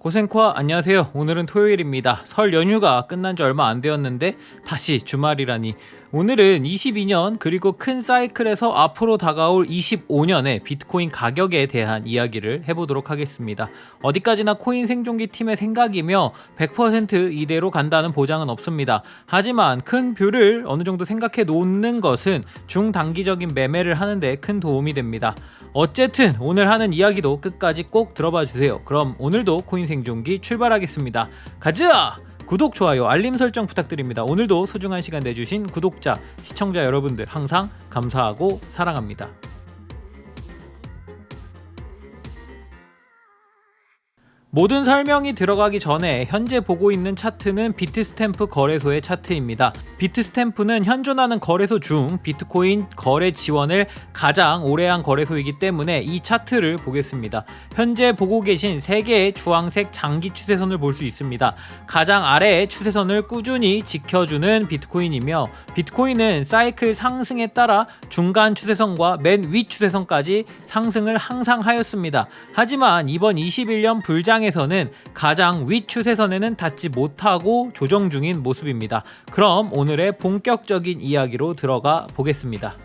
고생코아 안녕하세요. 오늘은 토요일입니다. 설 연휴가 끝난 지 얼마 안 되었는데 다시 주말이라니. 오늘은 22년 그리고 큰 사이클에서 앞으로 다가올 25년의 비트코인 가격에 대한 이야기를 해보도록 하겠습니다. 어디까지나 코인 생존기 팀의 생각이며 100% 이대로 간다는 보장은 없습니다. 하지만 큰 뷰를 어느 정도 생각해 놓는 것은 중단기적인 매매를 하는데 큰 도움이 됩니다. 어쨌든 오늘 하는 이야기도 끝까지 꼭 들어봐 주세요. 그럼 오늘도 코인 생존기 출발하겠습니다. 가자! 구독, 좋아요, 알림 설정 부탁드립니다. 오늘도 소중한 시간 내주신 구독자, 시청자 여러분들 항상 감사하고 사랑합니다. 모든 설명이 들어가기 전에 현재 보고 있는 차트는 비트스탬프 거래소의 차트입니다. 비트스탬프는 현존하는 거래소 중 비트코인 거래 지원을 가장 오래 한 거래소이기 때문에 이 차트를 보겠습니다. 현재 보고 계신 3개의 주황색 장기 추세선을 볼 수 있습니다. 가장 아래의 추세선을 꾸준히 지켜주는 비트코인이며, 비트코인은 사이클 상승에 따라 중간 추세선과 맨 위 추세선까지 상승을 항상 하였습니다. 하지만 이번 21년 불장에서는 가장 위 추세선에는 닿지 못하고 조정 중인 모습입니다. 그럼 오늘의 본격적인 이야기로 들어가 보겠습니다.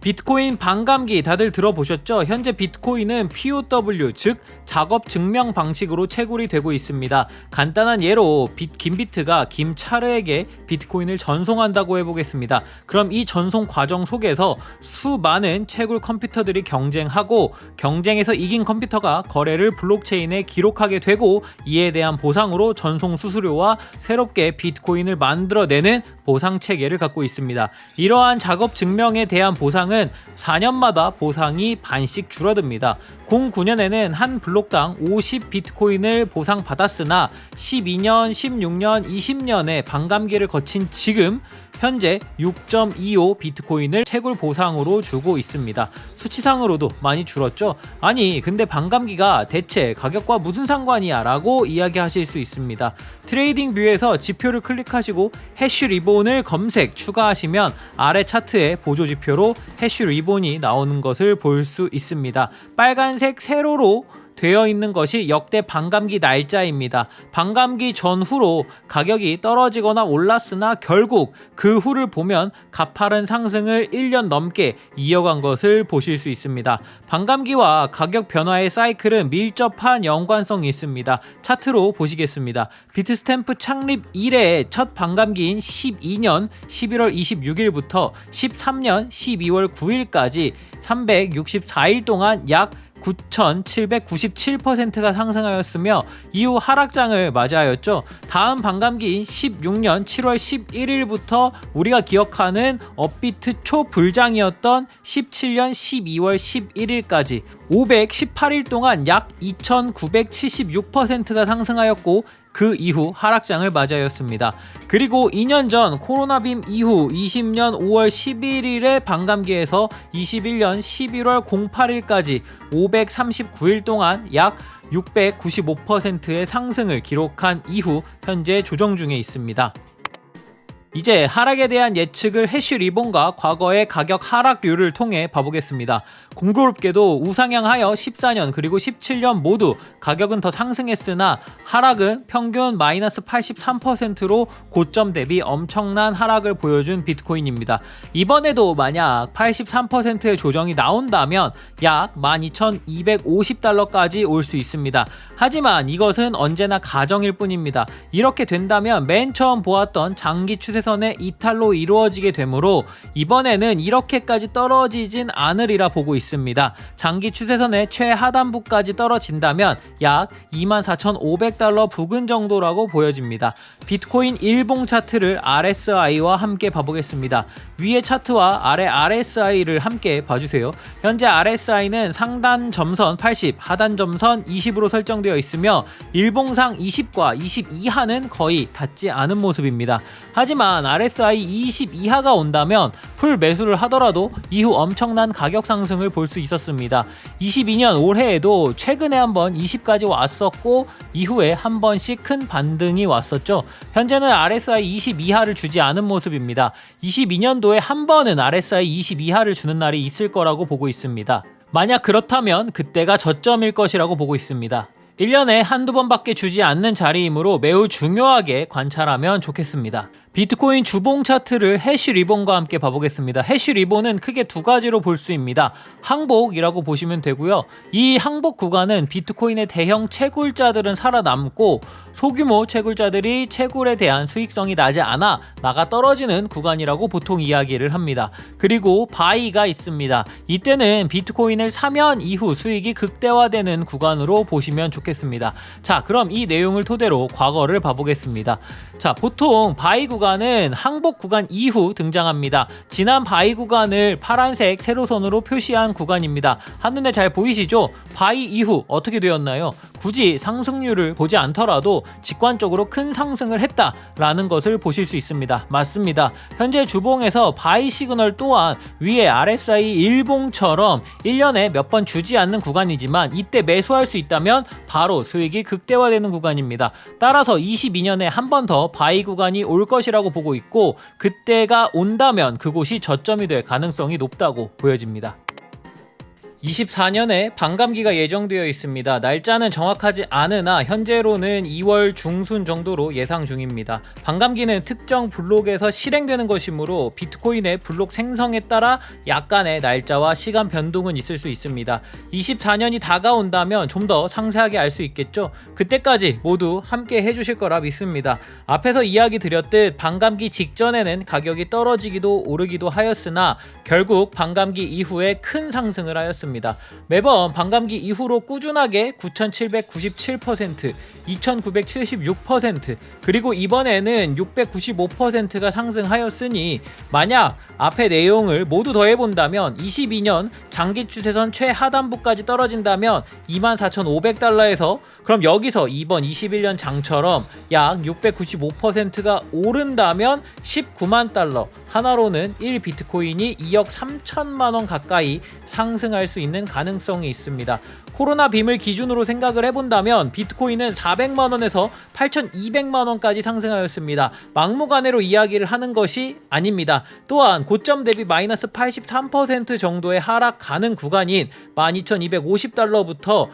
비트코인 반감기 다들 들어보셨죠? 현재 비트코인은 POW, 즉 작업 증명 방식으로 채굴이 되고 있습니다. 간단한 예로 김비트가 김차르에게 비트코인을 전송한다고 해보겠습니다. 그럼 이 전송 과정 속에서 수많은 채굴 컴퓨터들이 경쟁하고, 경쟁에서 이긴 컴퓨터가 거래를 블록체인에 기록하게 되고, 이에 대한 보상으로 전송 수수료와 새롭게 비트코인을 만들어내는 보상 체계를 갖고 있습니다. 이러한 작업 증명에 대한 보상은 4년마다 보상이 반씩 줄어듭니다. 09년에는 한 블록당 50 비트코인을 보상받았으나 12년, 16년, 20년의 반감기를 거친 지금 현재 6.25 비트코인을 채굴 보상으로 주고 있습니다. 수치상으로도 많이 줄었죠? 아니, 근데 반감기가 대체 가격과 무슨 상관이야? 라고 이야기하실 수 있습니다. 트레이딩 뷰에서 지표를 클릭하시고 해쉬 리본을 검색, 추가하시면 아래 차트에 보조 지표로 해쉬 리본이 나오는 것을 볼 수 있습니다. 빨간색 세로로 되어 있는 것이 역대 반감기 날짜입니다. 반감기 전후로 가격이 떨어지거나 올랐으나 결국 그 후를 보면 가파른 상승을 1년 넘게 이어간 것을 보실 수 있습니다. 반감기와 가격 변화의 사이클은 밀접한 연관성이 있습니다. 차트로 보시겠습니다. 비트스탬프 창립 이래의 첫 반감기인 12년 11월 26일부터 13년 12월 9일까지 364일 동안 약 9,797%가 상승하였으며 이후 하락장을 맞이하였죠. 다음 반감기인 16년 7월 11일부터 우리가 기억하는 업비트 초불장이었던 17년 12월 11일까지 518일 동안 약 2,976%가 상승하였고, 그 이후 하락장을 맞이하였습니다. 그리고 2년 전 코로나빔 이후 20년 5월 11일의 반감기에서 21년 11월 08일까지 539일 동안 약 695%의 상승을 기록한 이후 현재 조정 중에 있습니다. 이제 하락에 대한 예측을 해쉬 리본과 과거의 가격 하락률을 통해 봐보겠습니다. 공교롭게도 우상향하여 14년 그리고 17년 모두 가격은 더 상승했으나 하락은 평균 마이너스 83%로 고점 대비 엄청난 하락을 보여준 비트코인입니다. 이번에도 만약 83%의 조정이 나온다면 약 12,250달러까지 올 수 있습니다. 하지만 이것은 언제나 가정일 뿐입니다. 이렇게 된다면 맨 처음 보았던 장기 추세선의 이탈로 이루어지게 되므로 이번에는 이렇게까지 떨어지진 않으리라 보고 있습니다. 장기 추세선의 최하단부까지 떨어진다면 약 24,500달러 부근 정도라고 보여집니다. 비트코인 일봉 차트를 RSI와 함께 봐보겠습니다. 위의 차트와 아래 RSI를 함께 봐주세요. 현재 RSI는 상단 점선 80, 하단 점선 20으로 설정되어 있으며 일봉상 20과 20 이하는 거의 닿지 않은 모습입니다. 하지만 RSI 20 이하가 온다면 풀 매수를 하더라도 이후 엄청난 가격 상승을 볼 수 있었습니다. 22년 올해에도 최근에 한번 20까지 왔었고 이후에 한 번씩 큰 반등이 왔었죠. 현재는 RSI 20 이하를 주지 않은 모습입니다. 22년도에 한 번은 RSI 20 이하를 주는 날이 있을 거라고 보고 있습니다. 만약 그렇다면 그때가 저점일 것이라고 보고 있습니다. 1년에 한두 번밖에 주지 않는 자리이므로 매우 중요하게 관찰하면 좋겠습니다. 비트코인 주봉 차트를 해쉬 리본과 함께 봐보겠습니다. 해쉬 리본은 크게 두 가지로 볼 수 있습니다. 항복이라고 보시면 되고요. 이 항복 구간은 비트코인의 대형 채굴자들은 살아남고 소규모 채굴자들이 채굴에 대한 수익성이 나지 않아 나가 떨어지는 구간이라고 보통 이야기를 합니다. 그리고 바이가 있습니다. 이때는 비트코인을 사면 이후 수익이 극대화되는 구간으로 보시면 좋겠습니다. 자, 그럼 이 내용을 토대로 과거를 봐보겠습니다. 자, 보통 바이 구간은 항복 구간 이후 등장합니다. 지난 바이 구간을 파란색 세로선으로 표시한 구간입니다. 한눈에 잘 보이시죠? 바이 이후 어떻게 되었나요? 굳이 상승률을 보지 않더라도 직관적으로 큰 상승을 했다라는 것을 보실 수 있습니다. 맞습니다. 현재 주봉에서 바이 시그널 또한 위에 RSI 일봉처럼 1년에 몇 번 주지 않는 구간이지만 이때 매수할 수 있다면 바로 수익이 극대화되는 구간입니다. 따라서 22년에 한 번 더 바이 구간이 올 것이라고 보고 있고 그때가 온다면 그곳이 저점이 될 가능성이 높다고 보여집니다. 24년에 반감기가 예정되어 있습니다. 날짜는 정확하지 않으나 현재로는 2월 중순 정도로 예상 중입니다. 반감기는 특정 블록에서 실행되는 것이므로 비트코인의 블록 생성에 따라 약간의 날짜와 시간 변동은 있을 수 있습니다. 24년이 다가온다면 좀 더 상세하게 알 수 있겠죠? 그때까지 모두 함께 해주실 거라 믿습니다. 앞에서 이야기 드렸듯 반감기 직전에는 가격이 떨어지기도 오르기도 하였으나 결국 반감기 이후에 큰 상승을 하였습니다. 매번 반감기 이후로 꾸준하게 9,797%, 2,976%, 그리고 이번에는 695%가 상승하였으니 만약 앞의 내용을 모두 더해본다면 22년 장기 추세선 최하단부까지 떨어진다면 24,500달러에서 그럼 여기서 이번 21년 장처럼 약 695%가 오른다면 19만 달러, 하나로는 1비트코인이 2억 3천만 원 가까이 상승할 수 있는 가능성이 있습니다. 코로나 빔을 기준으로 생각을 해본다면 비트코인은 400만 원에서 8,200만 원까지 상승하였습니다. 막무가내로 이야기를 하는 것이 아닙니다. 또한 고점 대비 마이너스 83% 정도의 하락 가능 구간인 12,250달러부터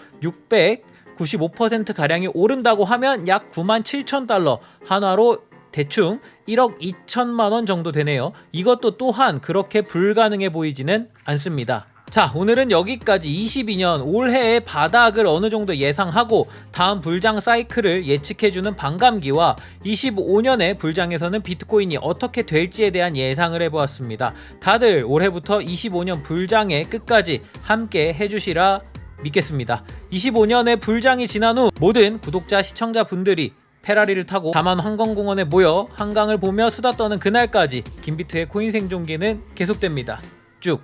95%가량이 오른다고 하면 약 97,000달러, 한화로 대충 1억 2천만 원 정도 되네요. 이것도 또한 그렇게 불가능해 보이지는 않습니다. 자, 오늘은 여기까지 22년 올해의 바닥을 어느 정도 예상하고 다음 불장 사이클을 예측해주는 반감기와 25년의 불장에서는 비트코인이 어떻게 될지에 대한 예상을 해보았습니다. 다들 올해부터 25년 불장의 끝까지 함께 해주시라 믿겠습니다. 25년의 불장이 지난 후 모든 구독자 시청자분들이 페라리를 타고 다만 한강공원에 모여 한강을 보며 수다 떠는 그날까지 김비트의 코인 생존기는 계속됩니다. 쭉